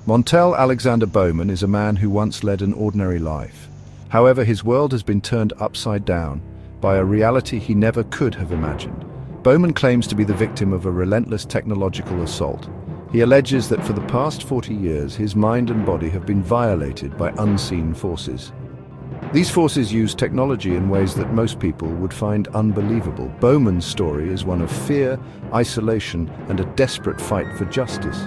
Montel Alexander Bowman is a man who once led an ordinary life. However, his world has been turned upside down by a reality he never could have imagined. Bowman claims to be the victim of a relentless technological assault. He alleges that for the past 40 years, his mind and body have been violated by unseen forces. These forces use technology in ways that most people would find unbelievable. Bowman's story is one of fear, isolation, and a desperate fight for justice.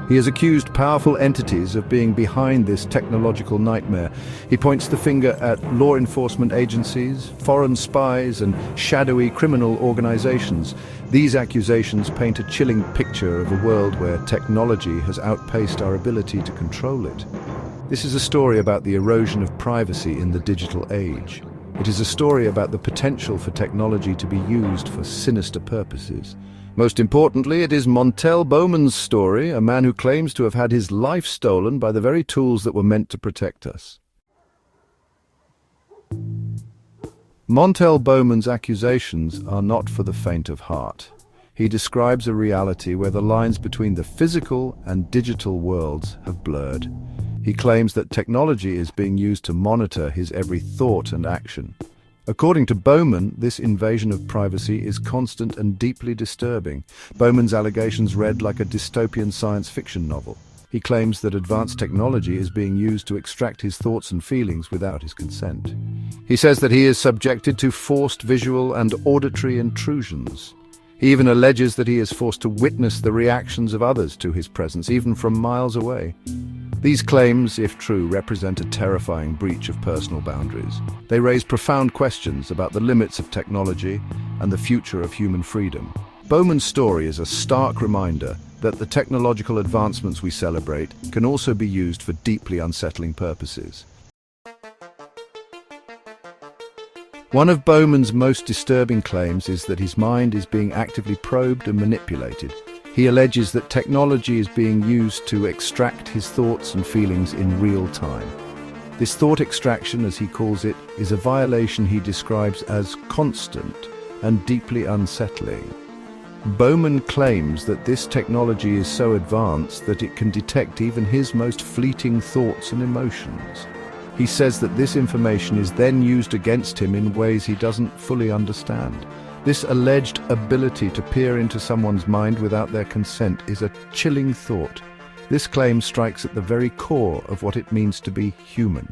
He has accused powerful entities of being behind this technological nightmare. He points the finger at law enforcement agencies, foreign spies, and shadowy criminal organizations. These accusations paint a chilling picture of a world where technology has outpaced our ability to control it. This is a story about the erosion of privacy in the digital age. It is a story about the potential for technology to be used for sinister purposes. Most importantly, it is Montel Bowman's story, a man who claims to have had his life stolen by the very tools that were meant to protect us. Montel Bowman's accusations are not for the faint of heart. He describes a reality where the lines between the physical and digital worlds have blurred. He claims that technology is being used to monitor his every thought and action. According to Bowman, this invasion of privacy is constant and deeply disturbing. Bowman's allegations read like a dystopian science fiction novel. He claims that advanced technology is being used to extract his thoughts and feelings without his consent. He says that he is subjected to forced visual and auditory intrusions. He even alleges that he is forced to witness the reactions of others to his presence, even from miles away. These claims, if true, represent a terrifying breach of personal boundaries. They raise profound questions about the limits of technology and the future of human freedom. Bowman's story is a stark reminder that the technological advancements we celebrate can also be used for deeply unsettling purposes. One of Bowman's most disturbing claims is that his mind is being actively probed and manipulated. He alleges that technology is being used to extract his thoughts and feelings in real time. This thought extraction, as he calls it, is a violation he describes as constant and deeply unsettling. Bowman claims that this technology is so advanced that it can detect even his most fleeting thoughts and emotions. He says that this information is then used against him in ways he doesn't fully understand. This alleged ability to peer into someone's mind without their consent is a chilling thought. This claim strikes at the very core of what it means to be human.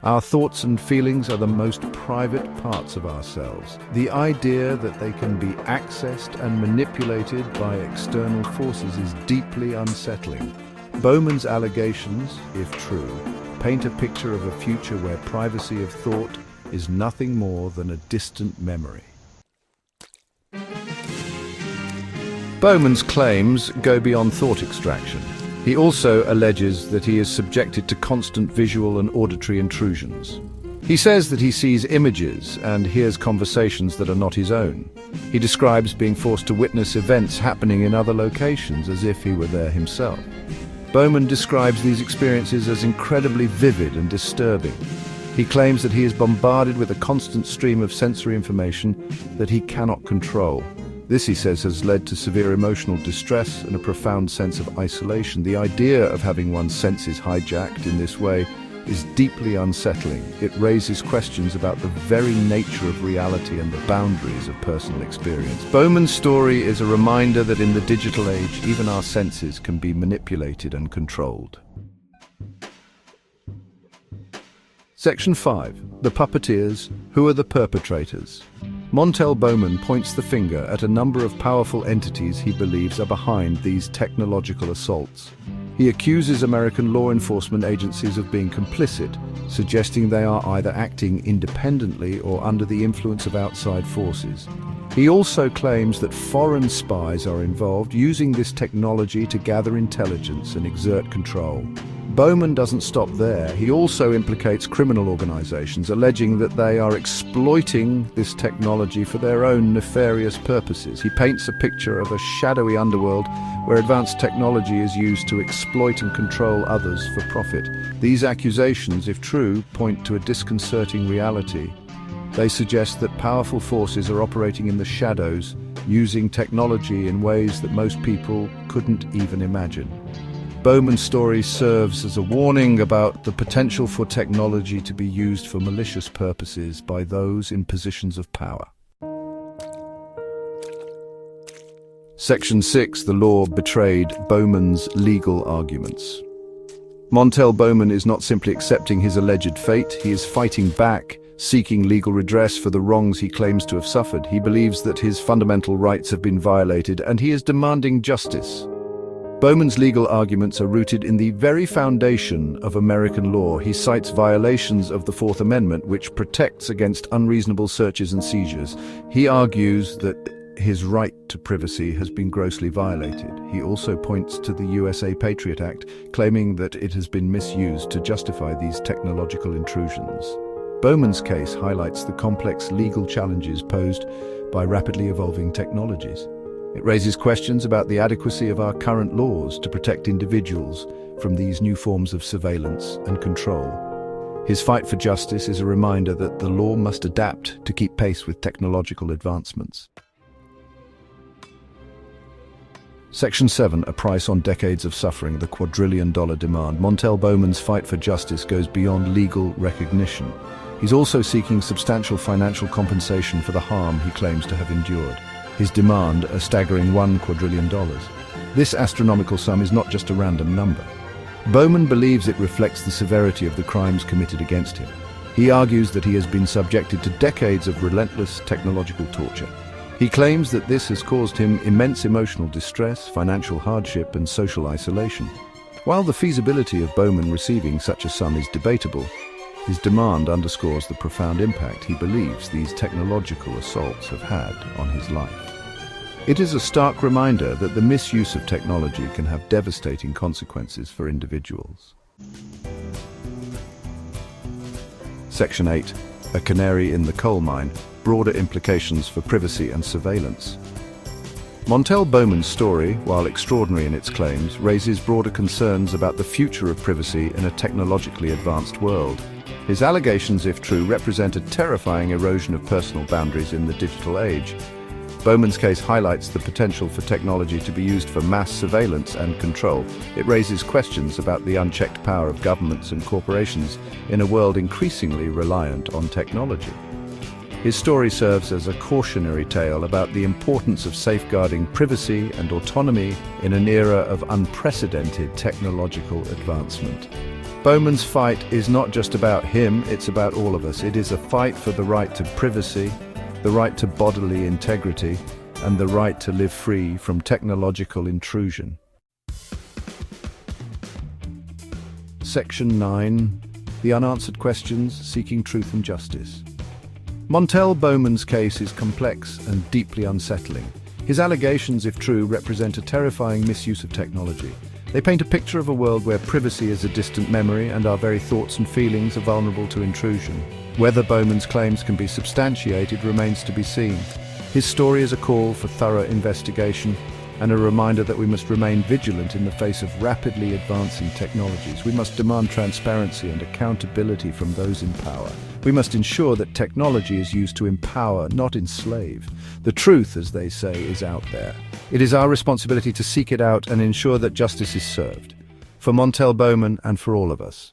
Our thoughts and feelings are the most private parts of ourselves. The idea that they can be accessed and manipulated by external forces is deeply unsettling. Bowman's allegations, if true, paint a picture of a future where privacy of thought is nothing more than a distant memory. Bowman's claims go beyond thought extraction. He also alleges that he is subjected to constant visual and auditory intrusions. He says that he sees images and hears conversations that are not his own. He describes being forced to witness events happening in other locations as if he were there himself. Bowman describes these experiences as incredibly vivid and disturbing. He claims that he is bombarded with a constant stream of sensory information that he cannot control. This, he says, has led to severe emotional distress and a profound sense of isolation. The idea of having one's senses hijacked in this way is deeply unsettling. It raises questions about the very nature of reality and the boundaries of personal experience. Bowman's story is a reminder that in the digital age, even our senses can be manipulated and controlled. Section 5. The Puppeteers. Who are the perpetrators? Montel Bowman points the finger at a number of powerful entities he believes are behind these technological assaults. He accuses American law enforcement agencies of being complicit, suggesting they are either acting independently or under the influence of outside forces. He also claims that foreign spies are involved, using this technology to gather intelligence and exert control. Bowman doesn't stop there. He also implicates criminal organizations, alleging that they are exploiting this technology for their own nefarious purposes. He paints a picture of a shadowy underworld where advanced technology is used to exploit and control others for profit. These accusations, if true, point to a disconcerting reality. They suggest that powerful forces are operating in the shadows, using technology in ways that most people couldn't even imagine. Bowman's story serves as a warning about the potential for technology to be used for malicious purposes by those in positions of power. Section 6. The law betrayed Bowman's legal arguments. Montel Bowman is not simply accepting his alleged fate, he is fighting back, seeking legal redress for the wrongs he claims to have suffered. He believes that his fundamental rights have been violated, and he is demanding justice. Bowman's legal arguments are rooted in the very foundation of American law. He cites violations of the Fourth Amendment, which protects against unreasonable searches and seizures. He argues that his right to privacy has been grossly violated. He also points to the USA Patriot Act, claiming that it has been misused to justify these technological intrusions. Bowman's case highlights the complex legal challenges posed by rapidly evolving technologies. It raises questions about the adequacy of our current laws to protect individuals from these new forms of surveillance and control. His fight for justice is a reminder that the law must adapt to keep pace with technological advancements. Section 7. A price on decades of suffering, the quadrillion-dollar demand. Montel Bowman's fight for justice goes beyond legal recognition. He's also seeking substantial financial compensation for the harm he claims to have endured. His demand, a staggering $1 quadrillion. This astronomical sum is not just a random number. Bowman believes it reflects the severity of the crimes committed against him. He argues that he has been subjected to decades of relentless technological torture. He claims that this has caused him immense emotional distress, financial hardship, and social isolation. While the feasibility of Bowman receiving such a sum is debatable, his demand underscores the profound impact he believes these technological assaults have had on his life. It is a stark reminder that the misuse of technology can have devastating consequences for individuals. Section 8. A canary in the coal mine, broader implications for privacy and surveillance. Montel Bowman's story, while extraordinary in its claims, raises broader concerns about the future of privacy in a technologically advanced world. His allegations, if true, represent a terrifying erosion of personal boundaries in the digital age. Bowman's case highlights the potential for technology to be used for mass surveillance and control. It raises questions about the unchecked power of governments and corporations in a world increasingly reliant on technology. His story serves as a cautionary tale about the importance of safeguarding privacy and autonomy in an era of unprecedented technological advancement. Bowman's fight is not just about him, it's about all of us. It is a fight for the right to privacy, the right to bodily integrity, and the right to live free from technological intrusion. Section 9. The unanswered questions, seeking truth and justice. Montel Bowman's case is complex and deeply unsettling. His allegations, if true, represent a terrifying misuse of technology. They paint a picture of a world where privacy is a distant memory and our very thoughts and feelings are vulnerable to intrusion. Whether Bowman's claims can be substantiated remains to be seen. His story is a call for thorough investigation and a reminder that we must remain vigilant in the face of rapidly advancing technologies. We must demand transparency and accountability from those in power. We must ensure that technology is used to empower, not enslave. The truth, as they say, is out there. It is our responsibility to seek it out and ensure that justice is served. For Montel Bowman and for all of us.